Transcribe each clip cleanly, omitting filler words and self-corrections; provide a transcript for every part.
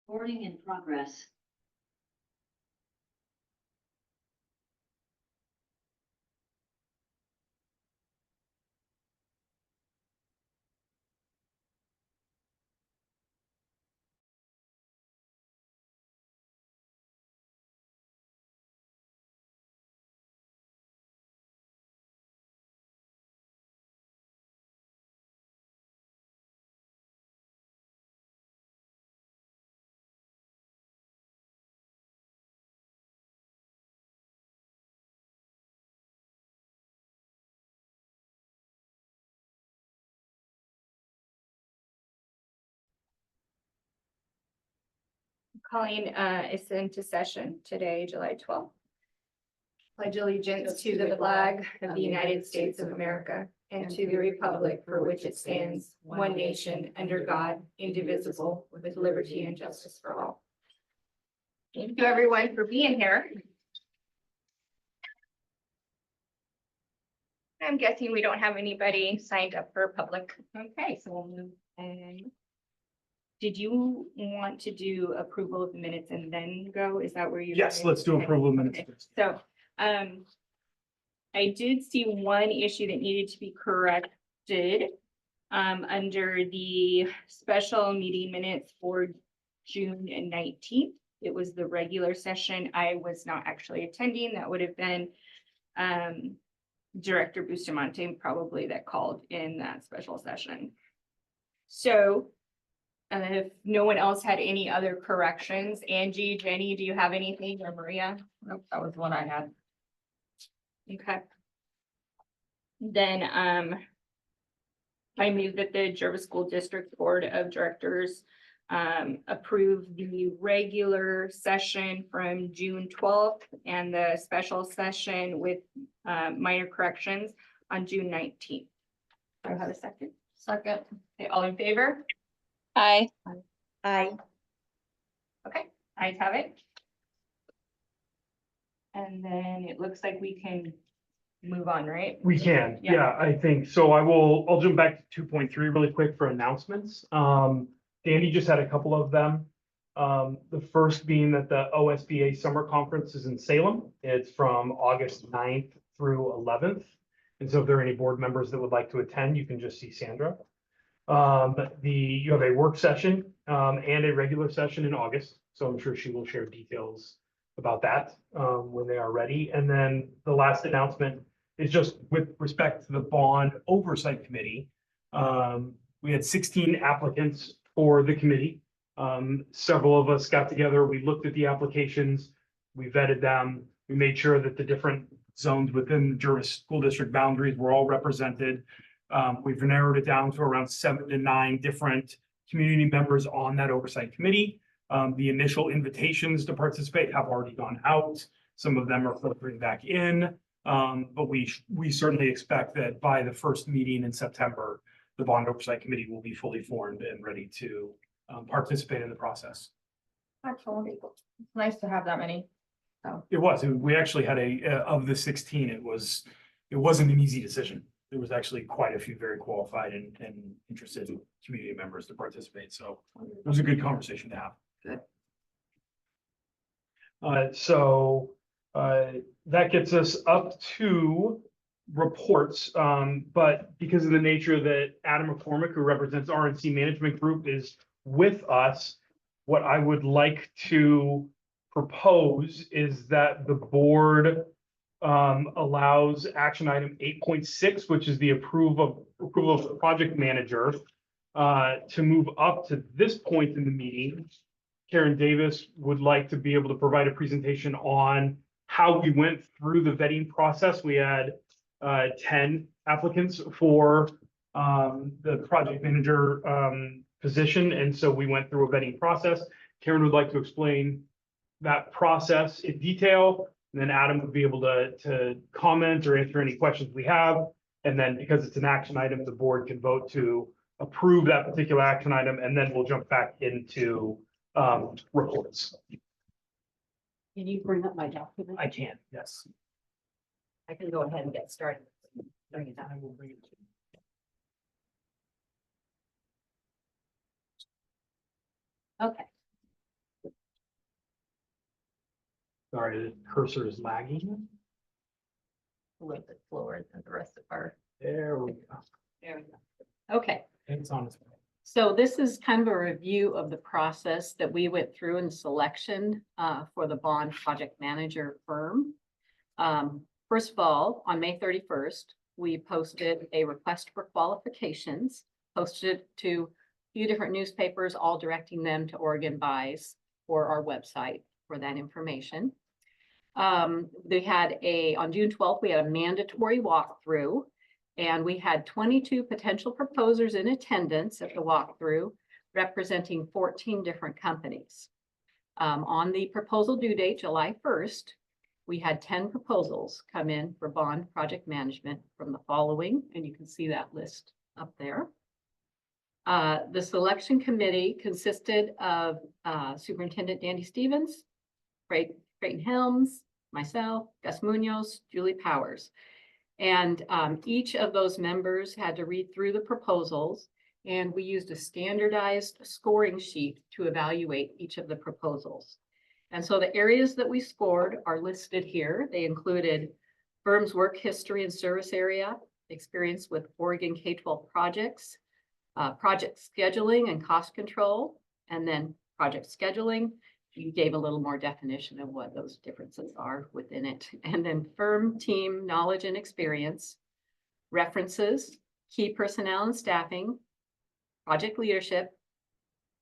Recording in progress. Calling is into session today, July 12th. Pledge allegiance to the flag of the United States of America and to the republic for which it stands, one nation, under God, indivisible, with liberty and justice for all. Thank you, everyone, for being here. I'm guessing we don't have anybody signed up for public. Okay, so we'll move on. Did you want to do approval of the minutes and then go? Is that where you? Yes, let's do approval of minutes. Okay. So, I did see one issue that needed to be corrected. Under the special meeting minutes for June 19th. It was the regular session. I was not actually attending. That would have been, Director Bustamante probably that called in that special session. So, if no one else had any other corrections, Angie, Jenny, do you have anything, or Maria? Nope, that was what I had. Okay. Then, I move that the Jervis School District Board of Directors approve the regular session from June 12th and the special session with minor corrections on June 19th. Do I have a second? Second. Okay, all in favor? Aye. Aye. Okay, ayes have it. And then it looks like we can move on, right? We can, Yeah. yeah, I think, so I'll jump back to 2.3 really quick for announcements. Danny just had a couple of them. The first being that the OSBA Summer Conference is in Salem. It's from August 9th through 11th. And so if there are any board members that would like to attend, you can just see Sandra. You have a work session, and a regular session in August, so I'm sure she will share details about that, when they are ready. And then the last announcement is just with respect to the bond oversight committee. We had 16 applicants for the committee. Several of us got together, we looked at the applications, we vetted them, we made sure that the different zones within the Jervis School District boundaries were all represented. We've narrowed it down to around 7 to 9 different community members on that oversight committee. The initial invitations to participate have already gone out. Some of them are filtering back in. But we certainly expect that by the first meeting in September, the bond oversight committee will be fully formed and ready to participate in the process. Excellent. It's nice to have that many. We actually had of the 16, it wasn't an easy decision. There was actually quite a few very qualified and interested community members to participate. So it was a good conversation to have. Good. That gets us up to reports, but because of the nature that Adam McCormick, who represents RNC Management Group, is with us, what I would like to propose is that the board allows action item 8.6, which is the approval of the project manager, to move up to this point in the meeting. Karen Davis would like to be able to provide a presentation on how we went through the vetting process. We had 10 applicants for the project manager position, and so we went through a vetting process. Karen would like to explain that process in detail, and then Adam would be able to comment or answer any questions we have. And then because it's an action item, the board can vote to approve that particular action item, and then we'll jump back into reports. Can you bring up my document? I can, yes. I can go ahead and get started. Bring it up. I will bring it to you. Okay. Sorry, the cursor is lagging. A little bit slower than the rest of our. There we go. There we go. Okay, It's on its way. so this is kind of a review of the process that we went through in selection for the bond project manager firm. First of all, on May 31st, we posted a request for qualifications, posted it to a few different newspapers, all directing them to Oregon Buys or our website for that information. They had on June 12th, we had a mandatory walkthrough. And we had 22 potential proposers in attendance at the walkthrough, representing 14 different companies. On the proposal due date, July 1st, we had 10 proposals come in for bond project management from the following, and you can see that list up there. The selection committee consisted of Superintendent Dandy Stevens, Creighton Helms, myself, Gus Munoz, Julie Powers. And each of those members had to read through the proposals, and we used a standardized scoring sheet to evaluate each of the proposals. And so the areas that we scored are listed here. They included firm's work history and service area, experience with Oregon K-12 projects, project scheduling and cost control, and then project scheduling. You gave a little more definition of what those differences are within it. And then firm team knowledge and experience, references, key personnel and staffing, project leadership,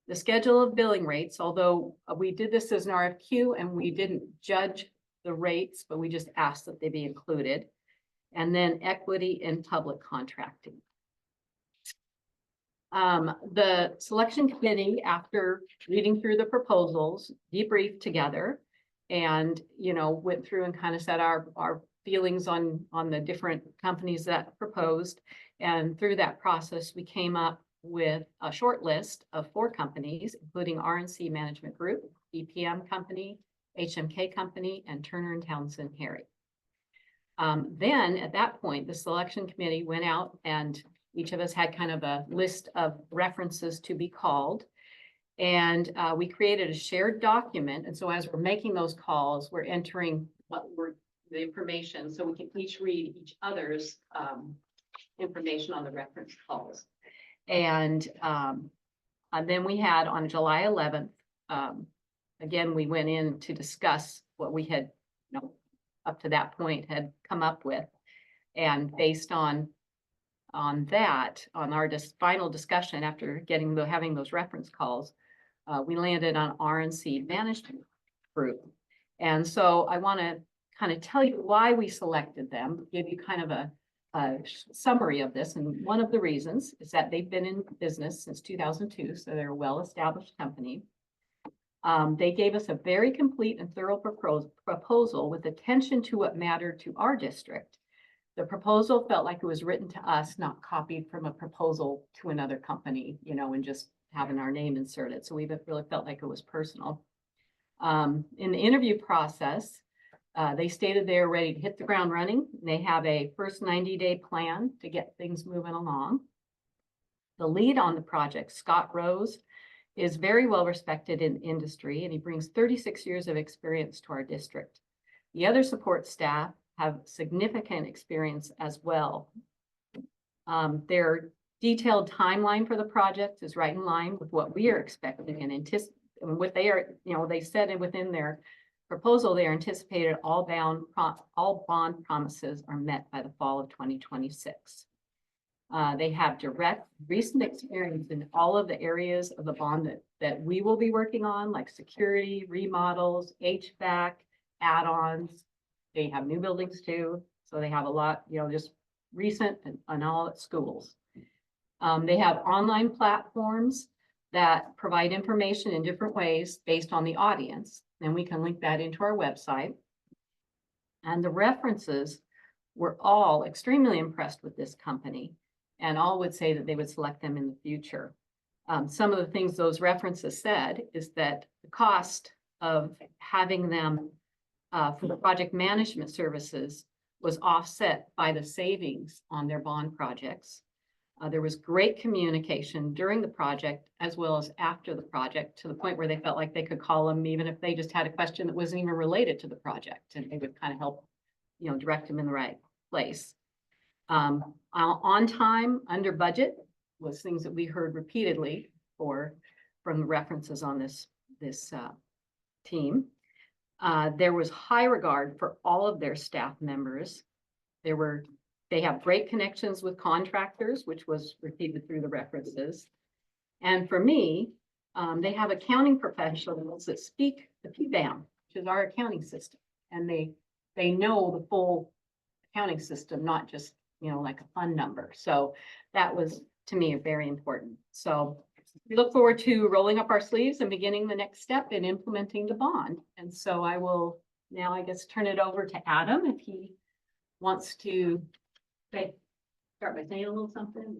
the schedule of billing rates, although we did this as an RFQ and we didn't judge the rates, but we just asked that they be included. And then equity in public contracting. The selection committee, after reading through the proposals, debriefed together and, went through and kind of said our feelings on the different companies that proposed. And through that process, we came up with a short list of 4 companies, including RNC Management Group, BPM Company, HMK Company, and Turner and Townsend Harry. Then at that point, the selection committee went out and each of us had kind of a list of references to be called. And we created a shared document. And so as we're making those calls, we're entering the information so we can each read each other's information on the reference calls. And then we had on July 11th, again, we went in to discuss what we had, up to that point had come up with. And based on that, on our final discussion after having those reference calls, we landed on RNC Management Group. And so I want to kind of tell you why we selected them, give you kind of a summary of this. And one of the reasons is that they've been in business since 2002, so they're a well-established company. They gave us a very complete and thorough proposal with attention to what mattered to our district. The proposal felt like it was written to us, not copied from a proposal to another company, and just having our name inserted. So we really felt like it was personal. In the interview process, they stated they were ready to hit the ground running. They have a first 90-day plan to get things moving along. The lead on the project, Scott Rose, is very well respected in the industry, and he brings 36 years of experience to our district. The other support staff have significant experience as well. Their detailed timeline for the project is right in line with what we are expecting and anticipating. What they are, they said within their proposal, they are anticipated all bond promises are met by the fall of 2026. They have direct recent experience in all of the areas of the bond that we will be working on, like security, remodels, HVAC, add-ons. They have new buildings too. So they have a lot, just recent and all at schools. They have online platforms that provide information in different ways based on the audience. And we can link that into our website. And the references were all extremely impressed with this company, and all would say that they would select them in the future. Some of the things those references said is that the cost of having them for the project management services was offset by the savings on their bond projects. There was great communication during the project as well as after the project, to the point where they felt like they could call them even if they just had a question that wasn't even related to the project, and they would kind of help, direct them in the right place. On time, under budget was things that we heard repeatedly from the references on this team. There was high regard for all of their staff members. They have great connections with contractors, which was repeated through the references. And for me, they have accounting professionals that speak the PBAM, which is our accounting system. And they know the full accounting system, not just, like a fund number. So that was, to me, very important. So we look forward to rolling up our sleeves and beginning the next step in implementing the bond. And so I will now, I guess, turn it over to Adam if he wants to start by saying a little something.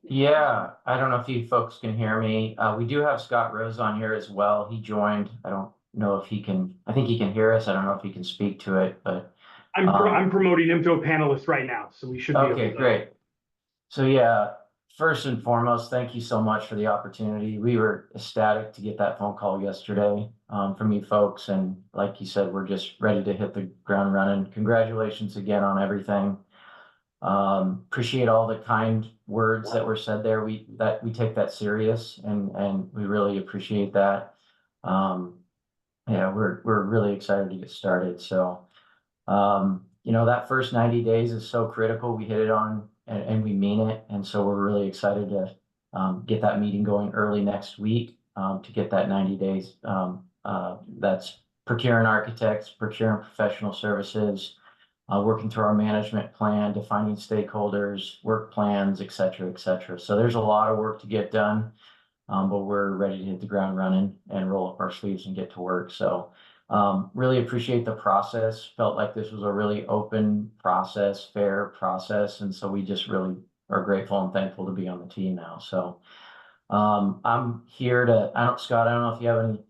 Yeah, I don't know if you folks can hear me. We do have Scott Rose on here as well. He joined. I don't know if he can, I think he can hear us. I don't know if he can speak to it, but. I'm promoting him to a panelist right now, so we should be able Okay, to. great. So yeah, first and foremost, thank you so much for the opportunity. We were ecstatic to get that phone call yesterday from you folks. And like you said, we're just ready to hit the ground running. Congratulations again on everything. Appreciate all the kind words that were said there. We take that serious, and we really appreciate that. Yeah, we're really excited to get started. So, that first 90 days is so critical. We hit it on, and we mean it. And so we're really excited to get that meeting going early next week to get that 90 days. That's procuring architects, procuring professional services, working through our management plan, defining stakeholders, work plans, et cetera, et cetera. So there's a lot of work to get done, but we're ready to hit the ground running and roll up our sleeves and get to work. So really appreciate the process. Felt like this was a really open process, fair process. And so we just really are grateful and thankful to be on the team now. So I'm here Scott, I don't know if you have any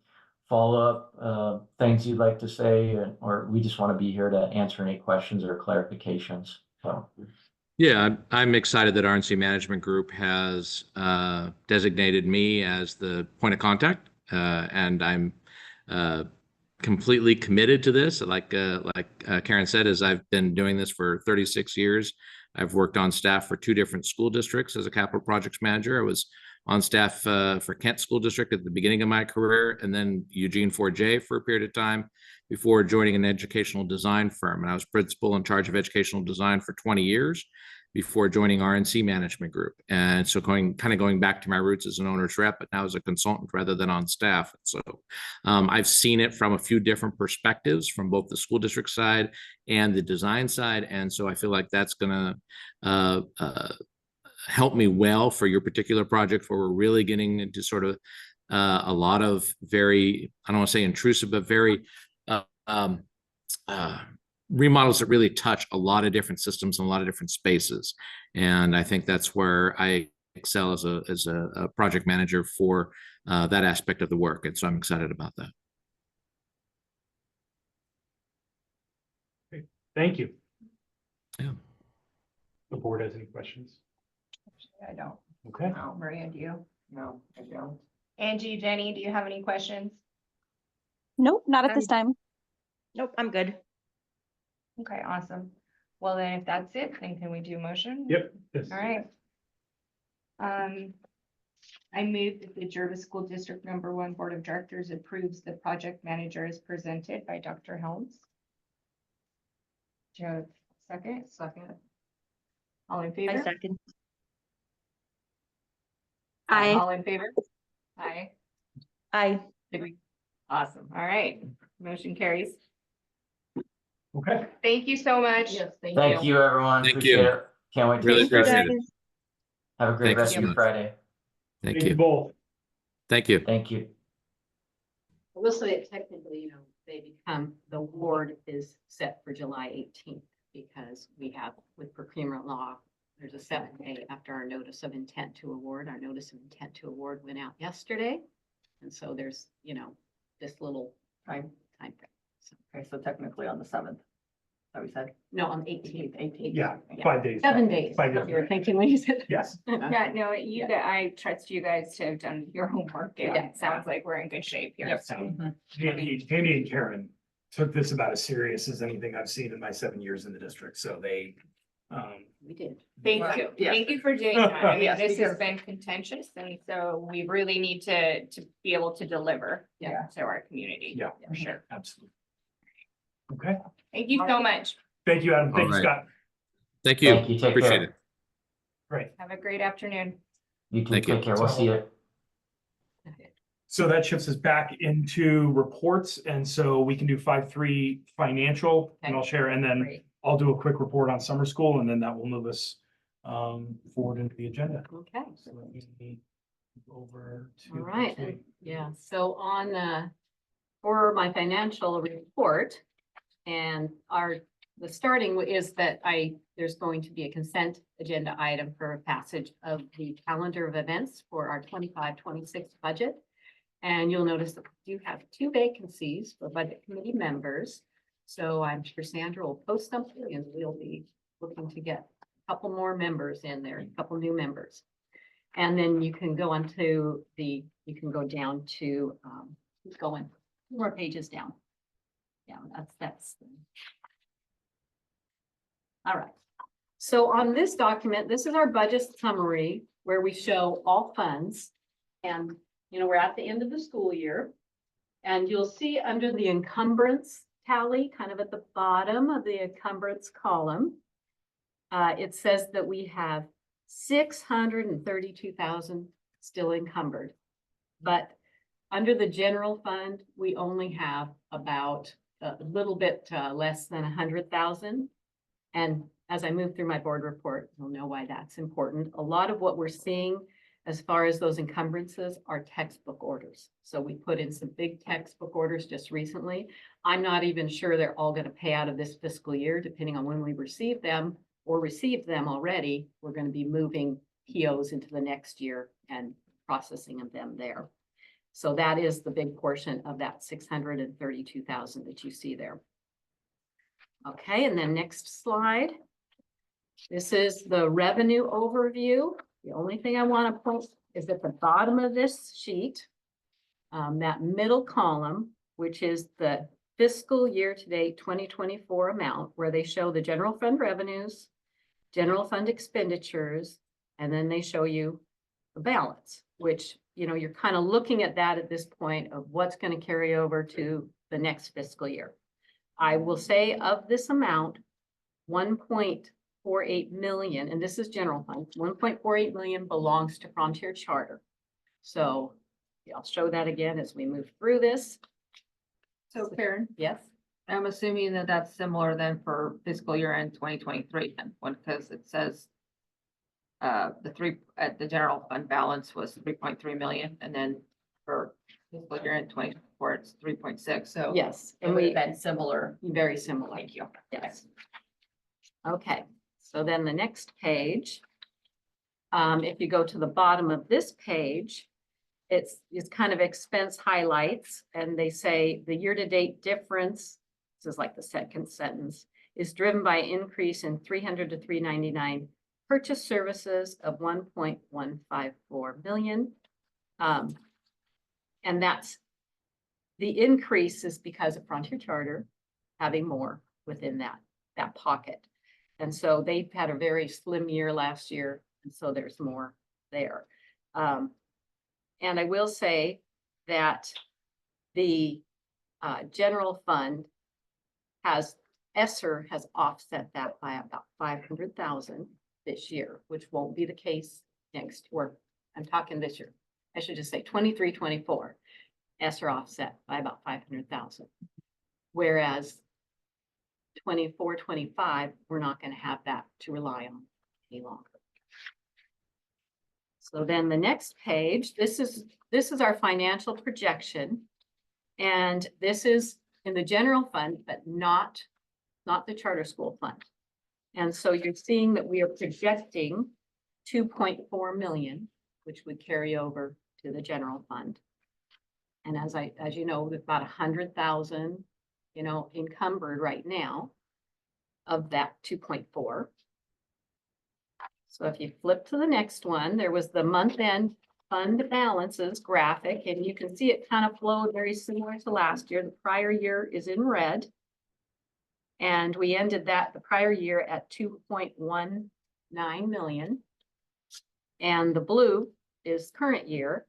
follow-up things you'd like to say, or we just want to be here to answer any questions or clarifications. So. Yeah, I'm excited that RNC Management Group has designated me as the point of contact, and I'm completely committed to this. Like Karen said, as I've been doing this for 36 years, I've worked on staff for 2 different school districts as a capital projects manager. I was on staff for Kent School District at the beginning of my career, and then Eugene 4J for a period of time before joining an educational design firm. And I was principal in charge of educational design for 20 years before joining RNC Management Group. And so going back to my roots as an owner's rep, but now as a consultant rather than on staff. So I've seen it from a few different perspectives, from both the school district side and the design side. And so I feel like that's going to help me well for your particular project, where we're really getting into sort of a lot of very, I don't want to say intrusive, but very remodels that really touch a lot of different systems and a lot of different spaces. And I think that's where I excel as a project manager for that aspect of the work. And so I'm excited about that. Okay. Thank you. Yeah. The board has any questions? I don't. Okay. No, Maria, do you? No, I don't. Angie, Jenny, do you have any questions? Nope, not at this time. Nope, I'm good. Okay, awesome. Well, then if that's it, then can we do a motion? Yep. Yes. All right. I move that the Jervis School District #1 Board of Directors approves the project manager as presented by Dr. Helms. Do you have a second? Second. All in I favor? second. All in favor? Aye. Aye. Awesome. All right. Motion carries. Okay. Thank you so much. Yes, Thank you, everyone. Thank Appreciate you. it. Can't wait to Really get started. appreciate it. Have a great Thank you rest so of your much. Friday. Thank you. Both. Thank you. Thank you. I will say that technically, the award is set for July 18th, because we have, with procurement law, there's a 7-day after our notice of intent to award. Our notice of intent to award went out yesterday. And so there's, this little Time. time frame. So Okay, so technically on the 7th. So we said. No, on the 18th. 18th. Yeah, 5 days. 7 days. 5 days. You were thinking when you said. Yes. Yeah, no, I trust you guys to have done your homework. It sounds like we're in good shape here, Yep. so. Andy and Karen took this about as serious as anything I've seen in my 7 years in the district. So they, We did. Thank Well, you. yes. Thank you for doing that. I mean, Yes, this has because- been contentious, and so we really need to be able to deliver Yeah. to our community. Yeah. For sure. absolutely. Okay. Thank you so much. Thank you, Adam. Thank you, All right. Scott. Thank you. Thank you. Take Appreciate care. it. Great. Have a great afternoon. You too. Thank you. Take care. We'll see you. So that shifts us back into reports. And so we can do 5.3 financial and I'll share, and then Great. I'll do a quick report on summer school, and then that will move us forward into the agenda. Okay. So let me move over to. All right, and yeah, so on, for my financial report, and the starting is that there's going to be a consent agenda item for passage of the calendar of events for our 25-26 budget. And you'll notice that we do have 2 vacancies for budget committee members. So I'm sure Sandra will post something and we'll be looking to get a couple more members in there, a couple new members. And then you can go on to you can go down to, keep going, 2 more pages down. Yeah, that's. All right. So on this document, this is our budget summary where we show all funds. And, we're at the end of the school year. And you'll see under the encumbrance tally, kind of at the bottom of the encumbrance column, it says that we have 632,000 still encumbered. But under the general fund, we only have about a little bit less than 100,000. And as I move through my board report, you'll know why that's important. A lot of what we're seeing as far as those encumbrances are textbook orders. So we put in some big textbook orders just recently. I'm not even sure they're all going to pay out of this fiscal year, depending on when we receive them or received them already. We're going to be moving POs into the next year and processing of them there. So that is the big portion of that 632,000 that you see there. Okay, and then next slide. This is the revenue overview. The only thing I want to point is at the bottom of this sheet, that middle column, which is the fiscal year to date 2024 amount, where they show the general fund revenues, general fund expenditures, and then they show you the balance, which, you're kind of looking at that at this point of what's going to carry over to the next fiscal year. I will say of this amount, 1.48 million, and this is general fund, 1.48 million belongs to Frontier Charter. So I'll show that again as we move through this. So Karen, Yes, I'm assuming that that's similar then for fiscal year end 2023 then, because it says the general fund balance was 3.3 million, and then for fiscal year end 2024, it's 3.6, so. yes, It and would we, have been similar. very similar. Thank you. Yes. Okay, so then the next page. If you go to the bottom of this page, it's kind of expense highlights, and they say the year-to-date difference, this is like the second sentence, is driven by increase in 300 to 399 purchase services of 1.154 million. And that's the increase is because of Frontier Charter having more within that pocket. And so they've had a very slim year last year, and so there's more there. And I will say that the general fund ESSER has offset that by about 500,000 this year, which won't be the case next, or I'm talking this year. I should just say 23-24. ESSER offset by about 500,000. Whereas 24-25, we're not going to have that to rely on any longer. So then the next page, this is our financial projection. And this is in the general fund, but not the charter school fund. And so you're seeing that we are projecting 2.4 million, which would carry over to the general fund. And as you know, we've about 100,000, encumbered right now. of that 2.4. So if you flip to the next one, there was the month-end fund balances graphic, and you can see it kind of flowed very similar to last year. The prior year is in red. And we ended the prior year at 2.19 million. And the blue is current year,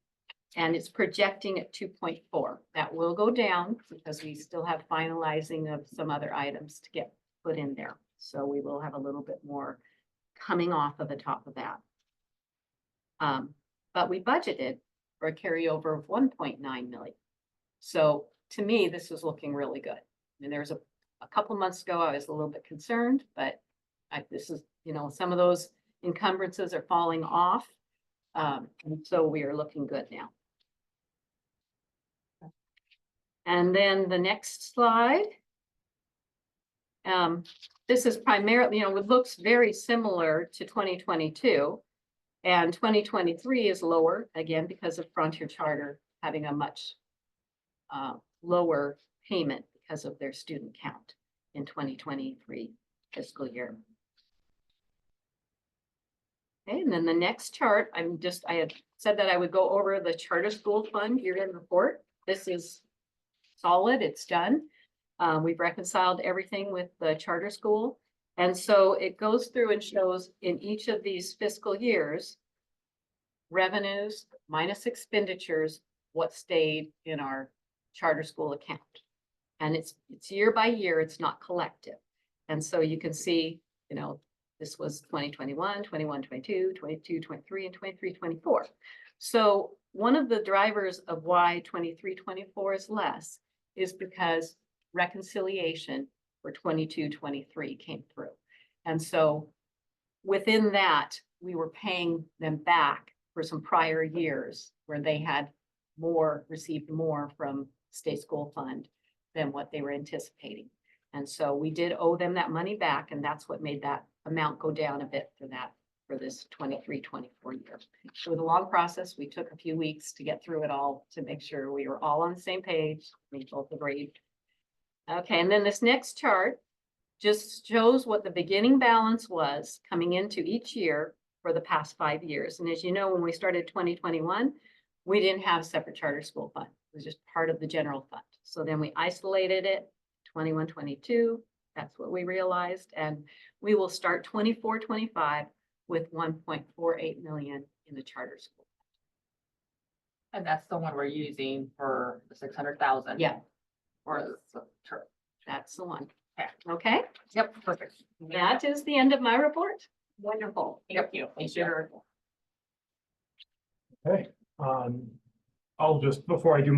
and it's projecting at 2.4. That will go down because we still have finalizing of some other items to get put in there. So we will have a little bit more coming off of the top of that. But we budgeted for a carryover of 1.9 million. So to me, this was looking really good. I mean, there was a couple months ago, I was a little bit concerned, but this is, some of those encumbrances are falling off. And so we are looking good now. And then the next slide. This is primarily, it looks very similar to 2022. And 2023 is lower, again, because of Frontier Charter having a much lower payment because of their student count in 2023 fiscal year. Okay, and then the next chart, I had said that I would go over the charter school fund year-end report. This is solid, it's done. We've reconciled everything with the charter school. And so it goes through and shows in each of these fiscal years, revenues minus expenditures, what stayed in our charter school account. And it's year by year, it's not collective. And so you can see, this was 2021, 21, 22, 22, 23, and 23, 24. So one of the drivers of why 23, 24 is less is because reconciliation for 22, 23 came through. And so within that, we were paying them back for some prior years where they had received more from state school fund than what they were anticipating. And so we did owe them that money back, and that's what made that amount go down a bit for this 23, 24 year. So it was a long process. We took a few weeks to get through it all to make sure we were all on the same page. We both agreed. Okay, and then this next chart just shows what the beginning balance was coming into each year for the past 5 years. And as you know, when we started 2021, we didn't have separate charter school fund. It was just part of the general fund. So then we isolated it, 21, 22, that's what we realized. And we will start 24, 25 with 1.48 million in the charter school. And that's the one we're using for the 600,000. Yeah, Or that's the one. Okay. Okay, Yep, perfect. that is the end of my report. Wonderful. Thank you. Thank you. Okay, I'll just, before I do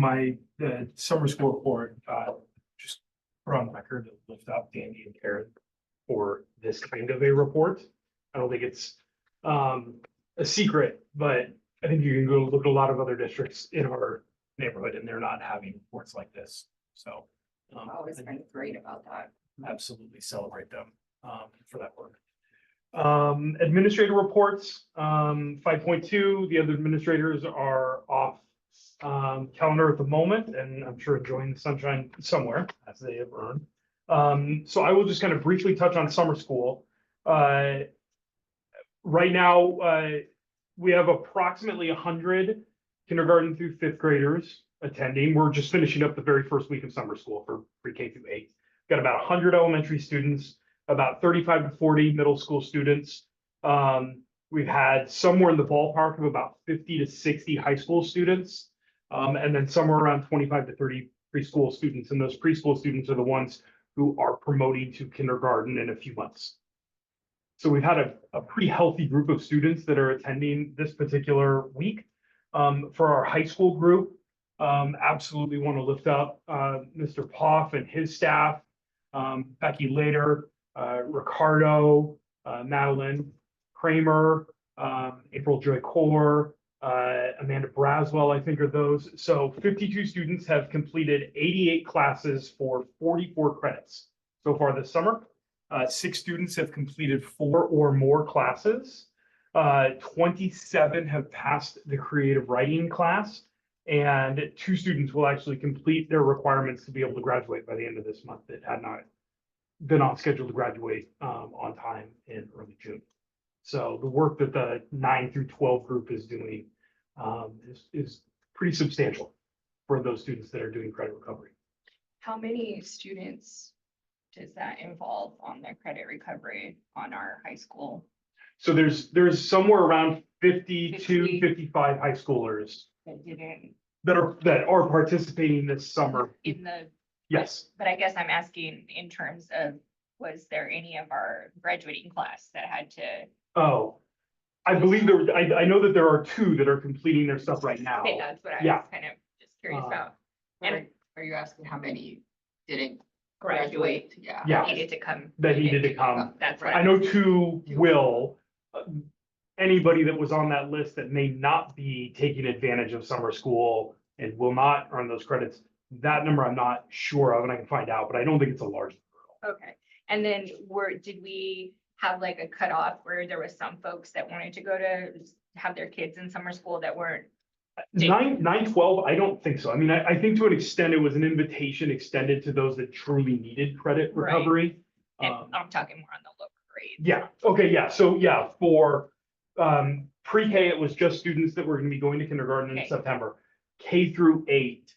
the summer school report, just put on record to lift up Dandy and Karen for this kind of a report. I don't think it's a secret, but I think you can go look at a lot of other districts in our neighborhood and they're not having reports like this. So Always been great about that. absolutely celebrate them for that work. Administrator reports, 5.2, the other administrators are off calendar at the moment, and I'm sure enjoying the sunshine somewhere as they have earned. So I will just kind of briefly touch on summer school. Right now, we have approximately 100 kindergarten through 5th graders attending. We're just finishing up the very first week of summer school for pre-K through 8. Got about 100 elementary students, about 35 to 40 middle school students. We've had somewhere in the ballpark of about 50 to 60 high school students, and then somewhere around 25 to 30 preschool students. And those preschool students are the ones who are promoting to kindergarten in a few months. So we've had a pretty healthy group of students that are attending this particular week. For our high school group, absolutely want to lift up Mr. Poff and his staff, Becky Later, Ricardo, Madeline Kramer, April Joy Core, Amanda Braswell, I think are those. So 52 students have completed 88 classes for 44 credits so far this summer. 6 students have completed 4 or more classes. 27 have passed the creative writing class, and 2 students will actually complete their requirements to be able to graduate by the end of this month that had not they're not scheduled to graduate on time in early June. So the work that the 9 through 12 group is doing is pretty substantial for those students that are doing credit recovery. How many students does that involve on the credit recovery on our high school? So there's somewhere around 52, 50. 55 high schoolers That didn't that are participating this summer. in the, Yes. but I guess I'm asking in terms of, was there any of our graduating class that had to? Oh, I believe I know that there are 2 that are completing their stuff right now. Okay, that's what I Yeah. was kind of just curious Uh, about. And Are you asking how many didn't graduate, graduate? Yeah. Yeah. needed to come. That needed to come. That's right. I know 2 will. Anybody that was on that list that may not be taking advantage of summer school and will not earn those credits, that number I'm not sure of, and I can find out, but I don't think it's a large number. Okay, and then did we have like a cutoff where there was some folks that wanted to go to have their kids in summer school that weren't? 9/12, I don't think so. I mean, I think to an extent it was an invitation extended to those that truly needed credit Right. recovery. And I'm talking more on the lower grade. Yeah, okay, yeah, so yeah, for pre-K, it was just students that were gonna be going to kindergarten in Okay. September. K through 8,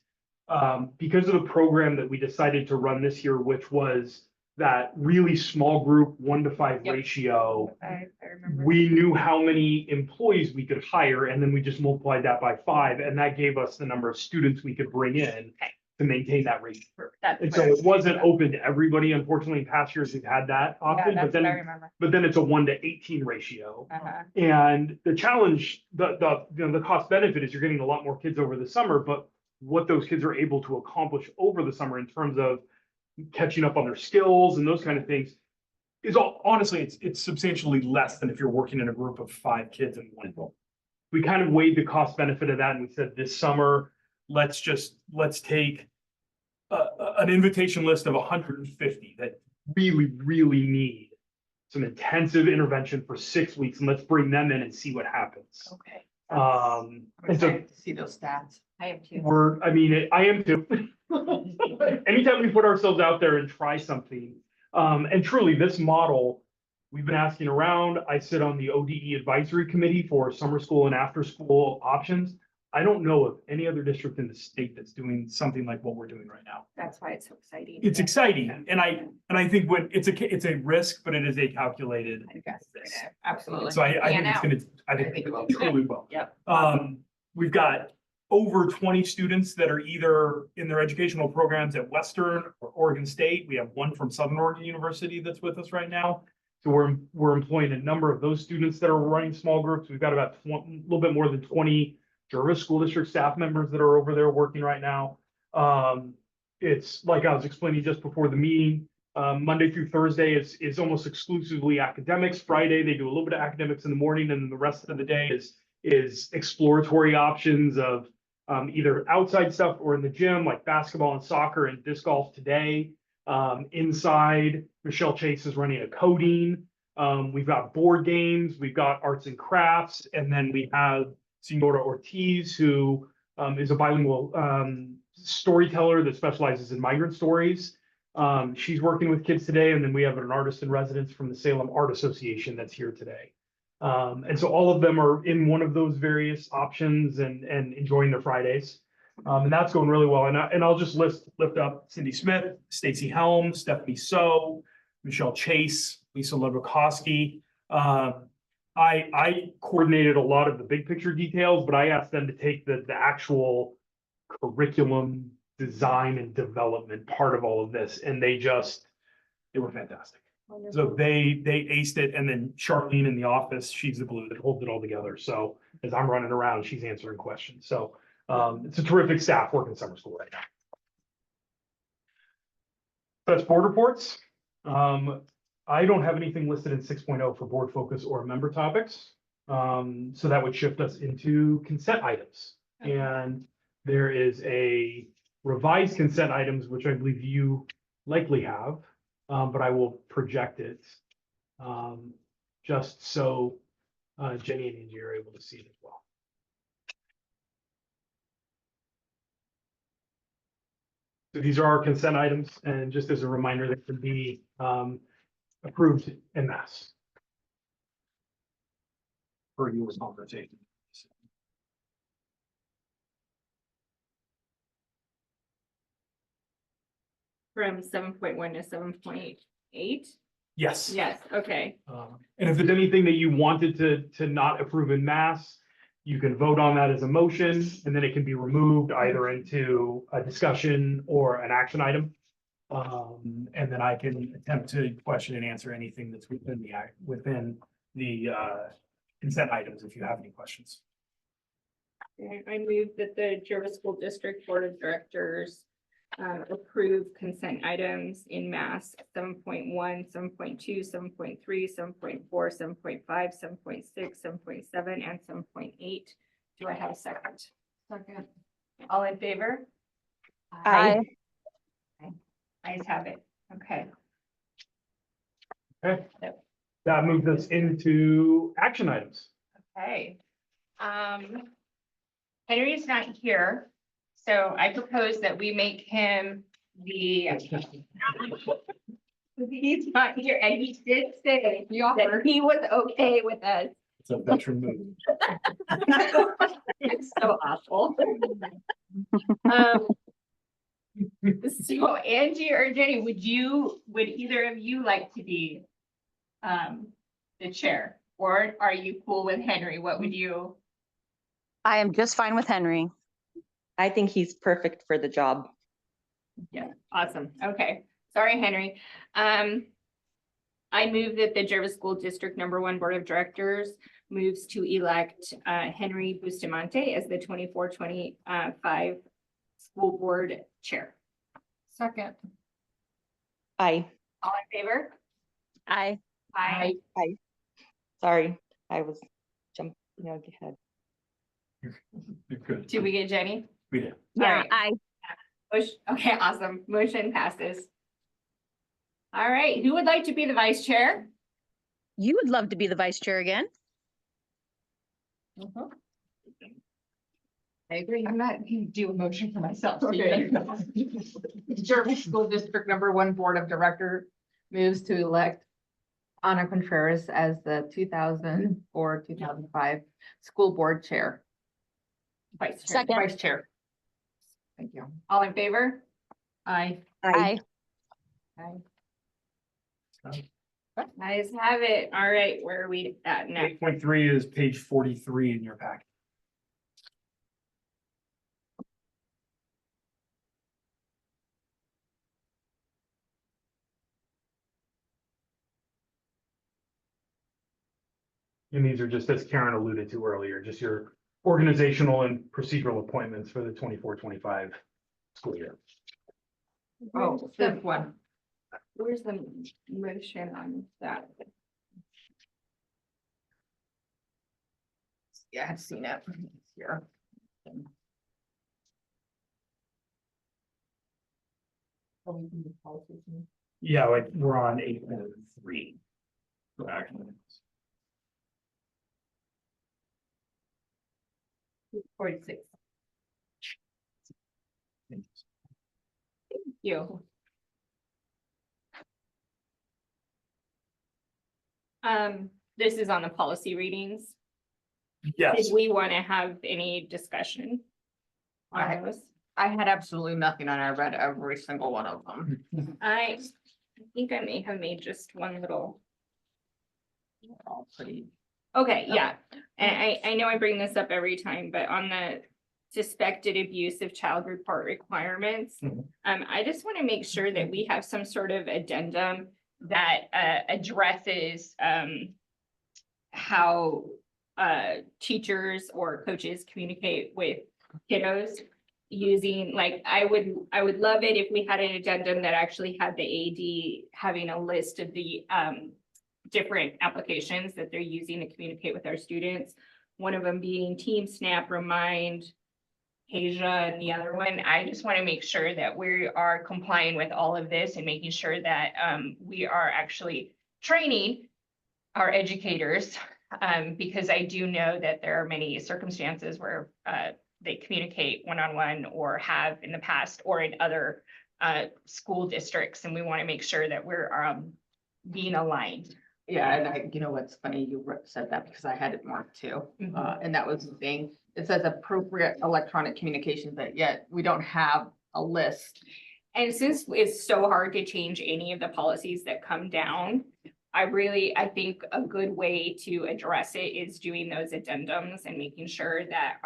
because of the program that we decided to run this year, which was that really small group 1 to 5 Yep. ratio, I remember. we knew how many employees we could hire, and then we just multiplied that by 5, and that gave us the number of students we could bring in Okay. to maintain that ratio. That's And what so I was it wasn't curious open to everybody. Unfortunately, in past years, we've had that about. Yeah, option, that's but what I then, remember. but then it's a 1 to 18 ratio. Uh-huh. And the challenge, the cost benefit is you're getting a lot more kids over the summer, but what those kids are able to accomplish over the summer in terms of catching up on their skills and those kind of things is honestly, it's substantially less than if you're working in a group of 5 kids in one room. We kind of weighed the cost benefit of that and we said this summer, let's take an invitation list of 150 that really need some intensive intervention for 6 weeks, and let's bring them in and see what happens. Okay. And so To see those stats. I have two. I am too. Anytime we put ourselves out there and try something, and truly this model, we've been asking around. I sit on the ODE advisory committee for summer school and after school options. I don't know of any other district in the state that's doing something like what we're doing right now. That's why it's so exciting. It's exciting, and I think when it's a risk, but it is a calculated I guess we're risk. gonna- Absolutely. So I think Pan it's out. gonna, I think it will truly will. Yep. We've got over 20 students that are either in their educational programs at Western or Oregon State. We have one from Southern Oregon University that's with us right now. So we're employing a number of those students that are running small groups. We've got about a little bit more than 20 Jervis School District staff members that are over there working right now. It's like I was explaining just before the meeting, Monday through Thursday is almost exclusively academics. Friday, they do a little bit of academics in the morning, and then the rest of the day is exploratory options of either outside stuff or in the gym, like basketball and soccer and disc golf today. Inside, Michelle Chase is running a coding. We've got board games, we've got arts and crafts, and then we have Senora Ortiz, who is a bilingual storyteller that specializes in migrant stories. She's working with kids today, and then we have an artist in residence from the Salem Art Association that's here today. And so all of them are in one of those various options and enjoying their Fridays. And that's going really well. And I'll just lift up Cindy Smith, Stacy Helms, Stephanie So, Michelle Chase, Lisa Levikoski. I coordinated a lot of the big picture details, but I asked them to take the actual curriculum design and development part of all of this, and they were fantastic. So they aced it, and then Charlene in the office, she's the glue that holds it all together. So as I'm running around, she's answering questions. So it's a terrific staff working summer school right now. That's board reports. I don't have anything listed in 6.0 for board focus or member topics. So that would shift us into consent items. And there is a revised consent items, which I believe you likely have, but I will project it just so Jenny and Angie are able to see it as well. So these are our consent items, and just as a reminder, they can be approved en masse. For your conversation. From 7.1 to 7.8? Yes. Yes, okay. And if there's anything that you wanted to not approve in mass, you can vote on that as a motion, and then it can be removed either into a discussion or an action item. And then I can attempt to question and answer anything that's within the consent items if you have any questions. I move that the Jervis School District Board of Directors approve consent items in mass 7.1, 7.2, 7.3, 7.4, 7.5, 7.6, 7.7, and 7.8. Do I have a second? Second. All in favor? Aye. Ayes have it. Okay. Okay. That moves us into action items. Okay. Henry's not here, so I propose that we make him the. He's not here, and he did say that he was okay with us. It's a veteran move. It's so awful. So Angie or Jenny, would either of you like to be the chair, or are you cool with Henry? What would you? I am just fine with Henry. I think he's perfect for the job. Yeah, awesome. Okay, sorry, Henry. I move that the Jervis School District #1 Board of Directors moves to elect Henry Bustamante as the 24-25 school board chair. Second. Aye. All in favor? Aye. Aye. Sorry, I was jumping ahead. You're good. Did we get Jenny? We did. Yeah, Alright. aye. Okay, awesome. Motion passes. All right, who would like to be the vice chair? You would love to be the vice chair again. I agree. I'm not gonna do a motion for myself. so you Okay. better- Jervis School District #1 Board of Director moves to elect Ana Contreras as the 2004-2005 School Board Chair. Vice chair. Second. Vice Chair. Thank you. All in favor? Aye. Aye. Guys have it. All right, where are we at next? 8.3 is page 43 in your packet. And these are just, as Karen alluded to earlier, just your organizational and procedural appointments for the 24-25 school year. Oh, this one. Where's the motion on that? Yeah, I've seen it here. Yeah, like we're on 8.3. for action items. 46. Thank you. This is on the policy readings. Yes. Did we want to have any discussion on those? I had absolutely nothing and I read every single one of them. I think I may have made just one little. They're all pretty. Okay, yeah, and I know I bring this up every time, but on the suspected abuse of child report requirements. Mhm. I just want to make sure that we have some sort of addendum that addresses how teachers or coaches communicate with kiddos using, like, I would love it if we had an addendum that actually had the AD having a list of the different applications that they're using to communicate with our students. One of them being Team Snap, Remind, Asia, and the other one. I just want to make sure that we are complying with all of this and making sure that we are actually training our educators. Because I do know that there are many circumstances where they communicate one-on-one or have in the past or in other school districts, and we want to make sure that we're being aligned. Yeah, and you know what's funny, you said that because I had it marked too, and that was the thing. It says appropriate electronic communications, but yet we don't have a list. And since it's so hard to change any of the policies that come down, I think a good way to address it is doing those addendums and making sure that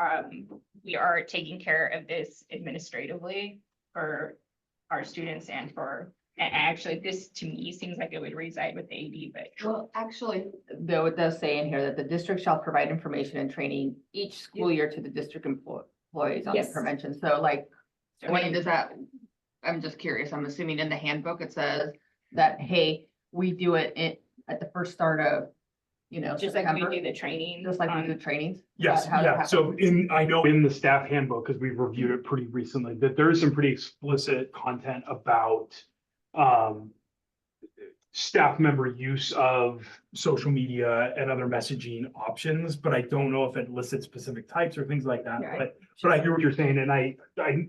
we are taking care of this administratively for our students and actually, this to me seems like it would reside with the AD, but. Well, actually, though, it does say in here that the district shall provide information and training each school year to the district employees on the Yes. prevention. So like, I when mean, does that, I'm just curious, I'm assuming in the handbook, it says that, hey, we do it at the first start of, just like we September, do the training. just like we do trainings. Is Yes, that how it yeah, happens? so I know in the staff handbook, because we've reviewed it pretty recently, that there is some pretty explicit content about staff member use of social media and other messaging options, but I don't know if it listed specific types or things like that. Right. But I hear what you're saying, and I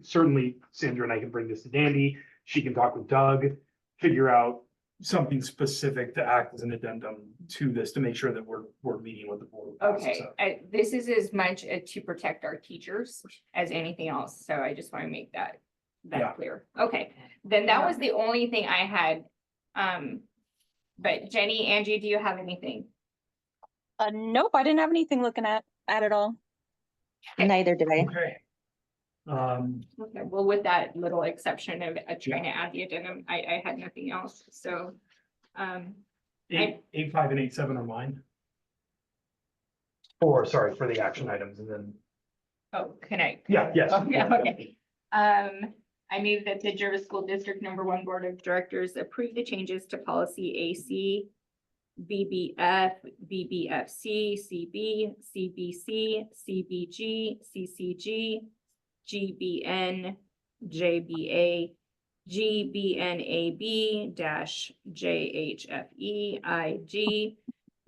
certainly, Sandra and I can bring this to Dandy. She can talk with Doug, figure out something specific to act as an addendum to this to make sure that we're meeting with the board. Okay, this is as much to protect our teachers as anything else, so I just want to make that Yeah. clear. Okay, then that was the only thing I had. But Jenny, Angie, do you have anything? Nope, I didn't have anything looking at it all. Okay. Neither did I. Okay. Okay, well, with that little exception of trying to add the addendum, I had nothing else, so. 8.5 and 8.7 are mine. Or, sorry, for the action items, and then, Oh, can I? yeah, yes. Oh, yeah, okay. I move that the Jervis School District #1 Board of Directors approve the changes to policy AC, BBF, BBFC, CB, CBC, CBG, CCG, GBN, JBA, GBNAB JHFE, IG,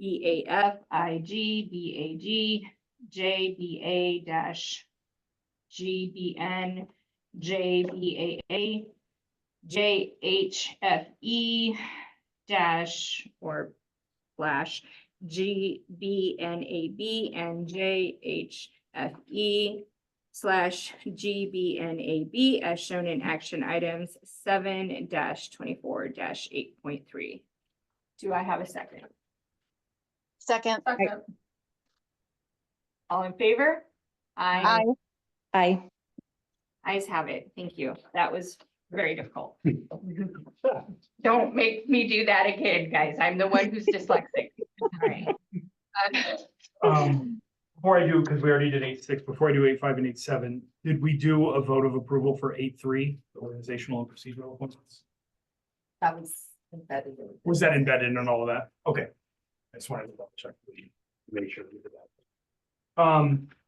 EAF, IG, BAG, JBA GBN, JBAA, JHFE or slash GBNAB and JHFE slash GBNAB as shown in action items 7-24-8.3. Do I have a second? Second. All in favor? Aye. Aye. Ayes have it. Thank you. That was very difficult. Don't make me do that again, guys. I'm the one who's dyslexic. All right. Before I do, because we already did 8.6, before I do 8.5 and 8.7, did we do a vote of approval for 8.3, the organizational and procedural appointments? That was embedded. Was that embedded in all of that? Okay. I just wanted to double check. Make sure we did that.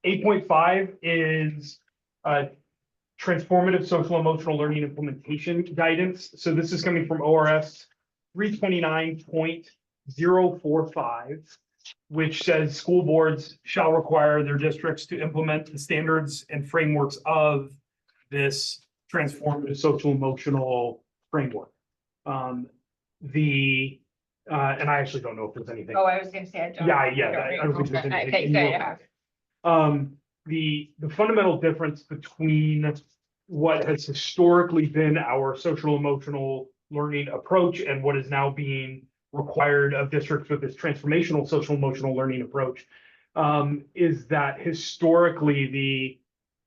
8.5 is transformative social emotional learning implementation guidance. So this is coming from ORS 329.045, which says school boards shall require their districts to implement the standards and frameworks of this transformative social emotional framework. And I actually don't know if there's anything. Oh, I was gonna say. I don't. I don't think there's Okay, anything. so yeah. The fundamental difference between what has historically been our social emotional learning approach and what is now being required of districts with this transformational social emotional learning approach is that historically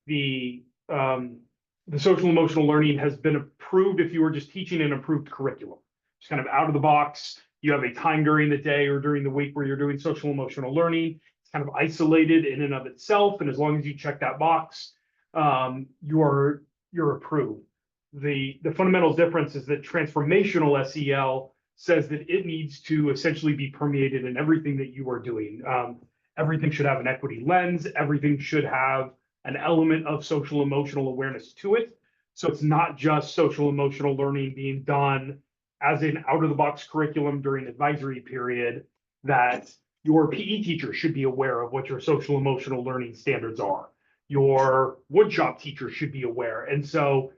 the social emotional learning has been approved if you were just teaching an approved curriculum. It's kind of out of the box. You have a time during the day or during the week where you're doing social emotional learning. It's kind of isolated in and of itself. And as long as you check that box, you're approved. The fundamental difference is that transformational SEL says that it needs to essentially be permeated in everything that you are doing. Everything should have an equity lens. Everything should have an element of social emotional awareness to it. So it's not just social emotional learning being done as an out-of-the-box curriculum during advisory period, that your PE teacher should be aware of what your social emotional learning standards are. Your woodshop teacher should be aware. And so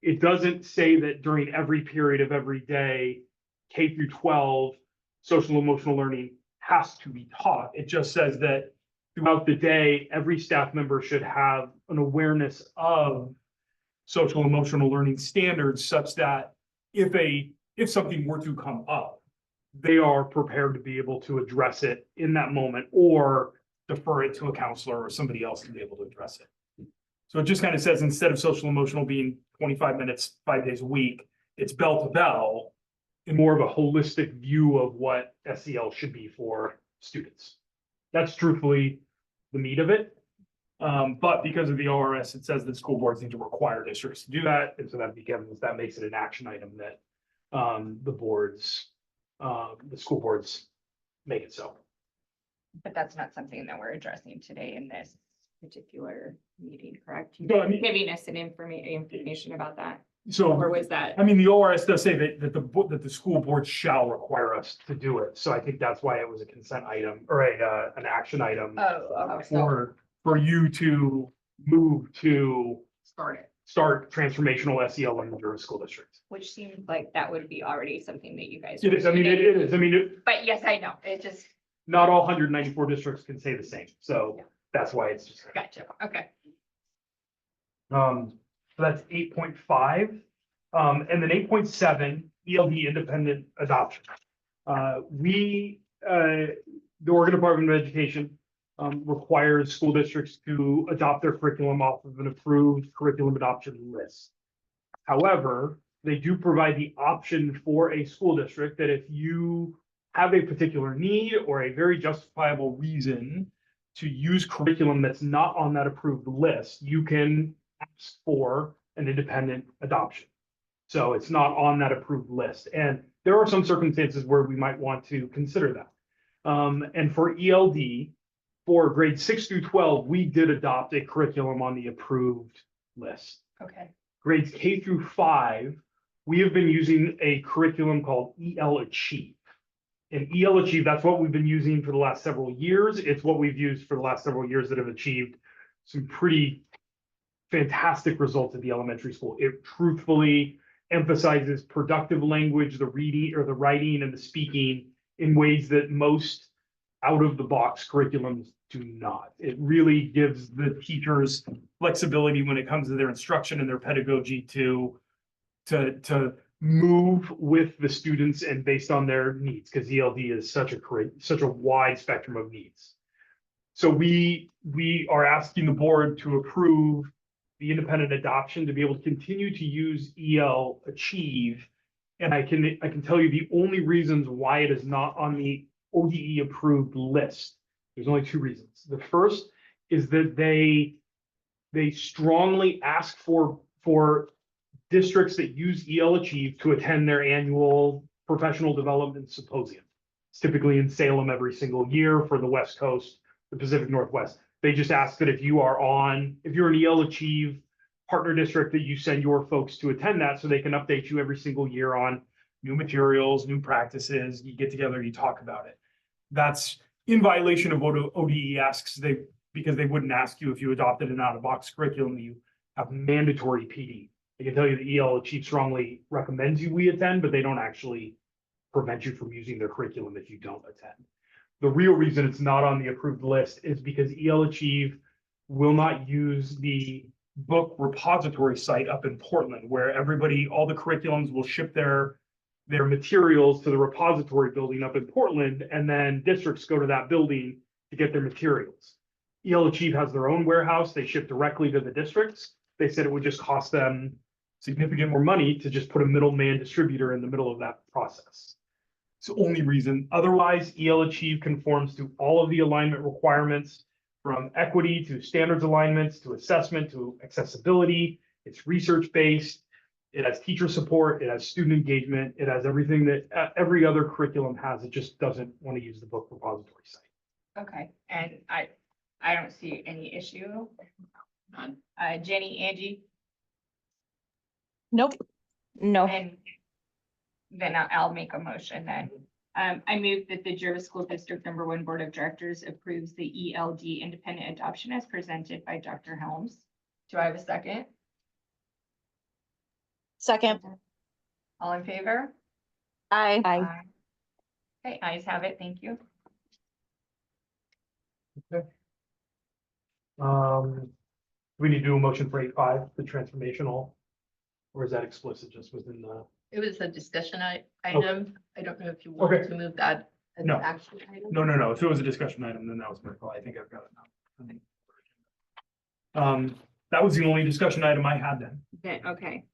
it doesn't say that during every period of every day, K through 12, social emotional learning has to be taught. It just says that throughout the day, every staff member should have an awareness of social emotional learning standards such that if something were to come up, they are prepared to be able to address it in that moment or defer it to a counselor or somebody else to be able to address it. So it just kind of says instead of social emotional being 25 minutes, 5 days a week, it's bell to bell and more of a holistic view of what SEL should be for students. That's truthfully the meat of it. But because of the ORS, it says that school boards need to require districts to do that. And so that makes it an action item that the school boards make it so. But that's not something that we're addressing today in this particular meeting, correct? No, I mean- Giving us an information about that, So. or was that? I mean, the ORS does say that the school board shall require us to do it. So I think that's why it was a consent item or an action item Oh, okay. for you to move to Start it. transformational SEL learning during school districts. Which seemed like that would be already something that you guys. It is, I mean, it is, I mean, But yes, I know, it just, not all 194 districts can say the same. So that's why it's just. gotcha, okay. So that's 8.5. And then 8.7, ELD independent adoption. The Oregon Department of Education requires school districts to adopt their curriculum off of an approved curriculum adoption list. However, they do provide the option for a school district that if you have a particular need or a very justifiable reason to use curriculum that's not on that approved list, you can ask for an independent adoption. So it's not on that approved list. And there are some circumstances where we might want to consider that. And for ELD, for grades 6 through 12, we did adopt a curriculum on the approved list. Okay. Grades K through 5, we have been using a curriculum called EL Achieve. And EL Achieve, that's what we've been using for the last several years. It's what we've used for the last several years that have achieved some pretty fantastic results at the elementary school. It truthfully emphasizes productive language, the reading or the writing and the speaking in ways that most out of the box curriculums do not. It really gives the teachers flexibility when it comes to their instruction and their pedagogy to move with the students and based on their needs, because ELD is such a wide spectrum of needs. So we are asking the board to approve the independent adoption to be able to continue to use EL Achieve. And I can tell you the only reasons why it is not on the ODE approved list. There's only 2 reasons. The first is that they strongly ask for districts that use EL Achieve to attend their annual professional development symposium. It's typically in Salem every single year for the West Coast, the Pacific Northwest. They just ask that if you're an EL Achieve partner district, that you send your folks to attend that so they can update you every single year on new materials, new practices. You get together, you talk about it. That's in violation of what ODE asks, because they wouldn't ask you if you adopted an out-of-box curriculum, you have mandatory PD. I can tell you that EL Achieve strongly recommends we attend, but they don't actually prevent you from using their curriculum if you don't attend. The real reason it's not on the approved list is because EL Achieve will not use the book repository site up in Portland, where all the curriculums will ship their materials to the repository building up in Portland, and then districts go to that building to get their materials. EL Achieve has their own warehouse. They ship directly to the districts. They said it would just cost them significant more money to just put a middleman distributor in the middle of that process. It's the only reason. Otherwise, EL Achieve conforms to all of the alignment requirements, from equity to standards alignments to assessment to accessibility. It's research-based. It has teacher support. It has student engagement. It has everything that every other curriculum has. It just doesn't want to use the book repository site. Okay, and I don't see any issue. None. Jenny, Angie, Nope. No. and then I'll make a motion then. I move that the Jervis School District #1 Board of Directors approves the ELD independent adoption as presented by Dr. Helms. Do I have a second? Second. All in favor? Aye. Okay, ayes have it. Thank you. We need to do a motion for 8.5, the transformational. Or is that explicit just within the? It was a discussion Okay. item. I don't know if you Okay. want to move that as an No. action item. No. If it was a discussion item, then that was my call. I think I've got it now. That was the only discussion item I had then. Okay,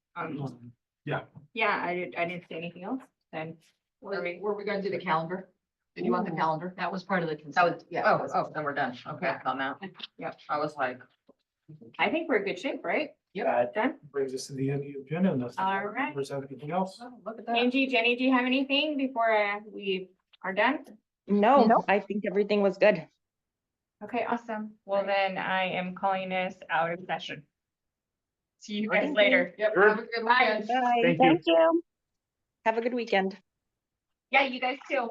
Yeah. yeah, I didn't say anything else then. Were we gonna do the calendar? Did you want the calendar? That was part of the That consent. was, yeah. Oh, then we're done. Okay, on that. Yep. I was like. I think we're in good shape, right? That Done? brings us to the end of the agenda unless. All right. Members have anything else? Oh, look at that. Angie, Jenny, do you have anything before we are done? No, Nope. I think everything was good. Okay, awesome. Well, then I am calling us out of session. See you guys Thank you. later. Yep, Sure. have a good Bye. weekend. Bye. Thank you. Thank you. Have a good weekend. Yeah, you guys too.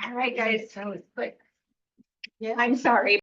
All right, guys, that was quick. Yeah. I'm sorry.